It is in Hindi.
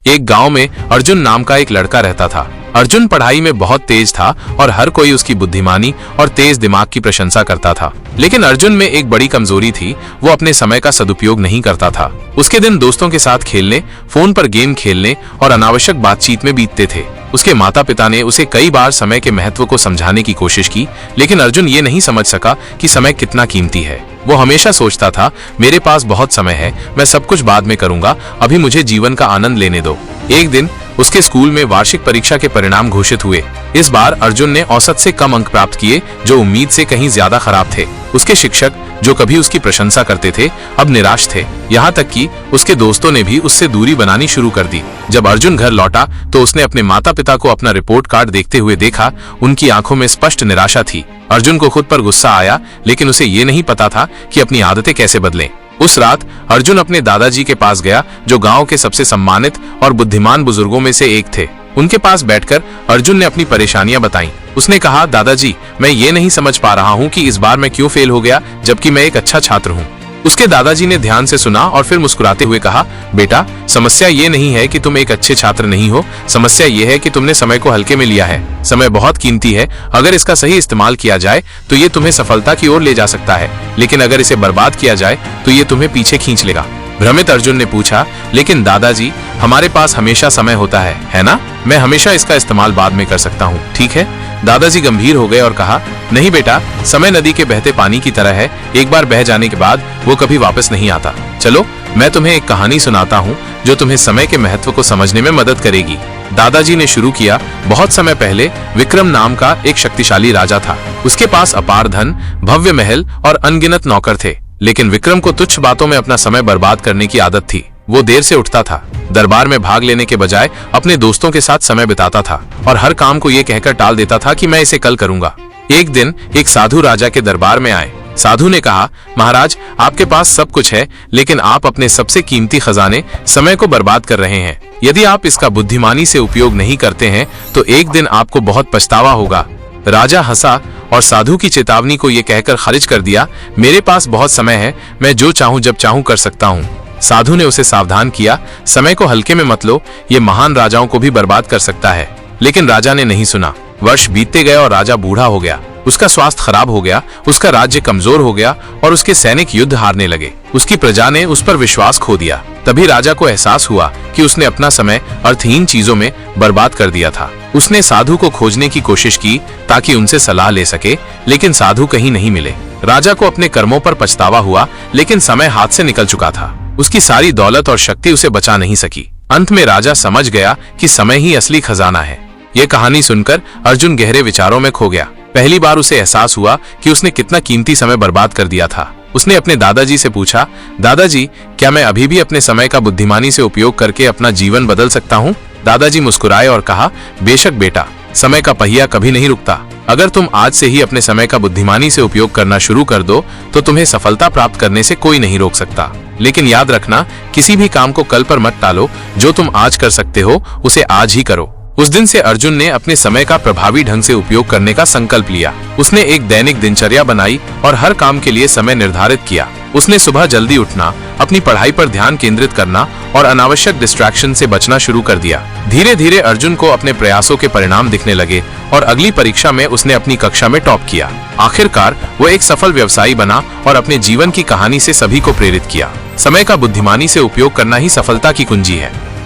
एक गांव में अर्जुन नाम का एक लड़का रहता था। अर्जुन पढ़ाई में बहुत तेज था और हर कोई उसकी बुद्धिमानी और तेज दिमाग की प्रशंसा करता था। लेकिन अर्जुन में एक बड़ी कमजोरी थी, वो अपने समय का सदुपयोग नहीं करता था। उसके दिन दोस्तों के साथ खेलने, फोन पर गेम खेलने और अनावश्यक बातचीत में बीतते थे। उसके माता पिता ने उसे कई बार समय के महत्व को समझाने की कोशिश की, लेकिन अर्जुन ये नहीं समझ सका कि समय कितना कीमती है। वो हमेशा सोचता था, मेरे पास बहुत समय है, मैं सब कुछ बाद में करूंगा, अभी मुझे जीवन का आनंद लेने दो। एक दिन उसके स्कूल में वार्षिक परीक्षा के परिणाम घोषित हुए। इस बार अर्जुन ने औसत से कम अंक प्राप्त किए, जो उम्मीद से कहीं ज्यादा खराब थे। उसके शिक्षक, जो कभी उसकी प्रशंसा करते थे, अब निराश थे। यहाँ तक कि उसके दोस्तों ने भी उससे दूरी बनानी शुरू कर दी। जब अर्जुन घर लौटा तो उसने अपने माता पिता को अपना रिपोर्ट कार्ड देखते हुए देखा। उनकी आंखों में स्पष्ट निराशा थी। अर्जुन को खुद पर गुस्सा आया, लेकिन उसे ये नहीं पता था कि अपनी आदतें कैसे बदलें। उस रात अर्जुन अपने दादाजी के पास गया, जो गांव के सबसे सम्मानित और बुद्धिमान बुजुर्गों में से एक थे। उनके पास बैठकर अर्जुन ने अपनी परेशानियां बताईं। उसने कहा, दादाजी, मैं ये नहीं समझ पा रहा हूँ कि इस बार मैं क्यों फेल हो गया, जबकि मैं एक अच्छा छात्र हूँ। उसके दादाजी ने ध्यान से सुना और फिर मुस्कुराते हुए कहा, बेटा, समस्या ये नहीं है कि तुम एक अच्छे छात्र नहीं हो, समस्या ये है कि तुमने समय को हल्के में लिया है। समय बहुत कीमती है, अगर इसका सही इस्तेमाल किया जाए तो ये तुम्हें सफलता की ओर ले जा सकता है, लेकिन अगर इसे बर्बाद किया जाए तो ये तुम्हें पीछे खींच लेगा। भ्रमित अर्जुन ने पूछा, लेकिन दादाजी, हमारे पास हमेशा समय होता है ना? मैं हमेशा इसका इस्तेमाल बाद में कर सकता हूँ, ठीक है? दादाजी गंभीर हो गए और कहा, नहीं बेटा, समय नदी के बहते पानी की तरह है, एक बार बह जाने के बाद वो कभी वापस नहीं आता। चलो, मैं तुम्हें एक कहानी सुनाता हूँ जो तुम्हें समय के महत्व को समझने में मदद करेगी। दादाजी ने शुरू किया, बहुत समय पहले विक्रम नाम का एक शक्तिशाली राजा था। उसके पास अपार धन, भव्य महल और अनगिनत नौकर थे। लेकिन विक्रम को तुच्छ बातों में अपना समय बर्बाद करने की आदत थी। वो देर से उठता था, दरबार में भाग लेने के बजाय अपने दोस्तों के साथ समय बिताता था और हर काम को ये कहकर टाल देता था कि मैं इसे कल करूंगा। एक दिन एक साधु राजा के दरबार में आए। साधु ने कहा, महाराज, आपके पास सब कुछ है, लेकिन आप अपने सबसे कीमती खजाने समय को बर्बाद कर रहे हैं। यदि आप इसका बुद्धिमानी से उपयोग नहीं करते हैं तो एक दिन आपको बहुत पछतावा होगा। राजा हंसा और साधु की चेतावनी को ये कहकर खारिज कर दिया, मेरे पास बहुत समय है, मैं जो चाहूं जब चाहूं कर सकता हूं। साधु ने उसे सावधान किया, समय को हल्के में मत लो, ये महान राजाओं को भी बर्बाद कर सकता है। लेकिन राजा ने नहीं सुना। वर्ष बीतते गए और राजा बूढ़ा हो गया। उसका स्वास्थ्य खराब हो गया, उसका राज्य कमजोर हो गया और उसके सैनिक युद्ध हारने लगे। उसकी प्रजा ने उस पर विश्वास खो दिया। तभी राजा को एहसास हुआ कि उसने अपना समय अर्थहीन चीजों में बर्बाद कर दिया था। उसने साधु को खोजने की कोशिश की ताकि उनसे सलाह ले सके, लेकिन साधु कहीं नहीं मिले। राजा को अपने कर्मों पर पछतावा हुआ, लेकिन समय हाथ से निकल चुका था। उसकी सारी दौलत और शक्ति उसे बचा नहीं सकी। अंत में राजा समझ गया कि समय ही असली खजाना है। यह कहानी सुनकर अर्जुन गहरे विचारों में खो गया। पहली बार उसे एहसास हुआ कि उसने कितना कीमती समय बर्बाद कर दिया था। उसने अपने दादाजी से पूछा, दादाजी, क्या मैं अभी भी अपने समय का बुद्धिमानी से उपयोग करके अपना जीवन बदल सकता हूँ? दादाजी मुस्कुराए और कहा, बेशक बेटा, समय का पहिया कभी नहीं रुकता। अगर तुम आज से ही अपने समय का बुद्धिमानी से उपयोग करना शुरू कर दो तो तुम्हें सफलता प्राप्त करने से कोई नहीं रोक सकता। लेकिन याद रखना, किसी भी काम को कल पर मत टालो। जो तुम आज कर सकते हो उसे आज ही करो। उस दिन से अर्जुन ने अपने समय का प्रभावी ढंग से उपयोग करने का संकल्प लिया। उसने एक दैनिक दिनचर्या बनाई और हर काम के लिए समय निर्धारित किया। उसने सुबह जल्दी उठना, अपनी पढ़ाई पर ध्यान केंद्रित करना और अनावश्यक डिस्ट्रैक्शन से बचना शुरू कर दिया। धीरे धीरे अर्जुन को अपने प्रयासों के परिणाम दिखने लगे और अगली परीक्षा में उसने अपनी कक्षा में टॉप किया। आखिरकार वो एक सफल व्यवसायी बना और अपने जीवन की कहानी से सभी को प्रेरित किया। समय का बुद्धिमानी से उपयोग करना ही सफलता की कुंजी है।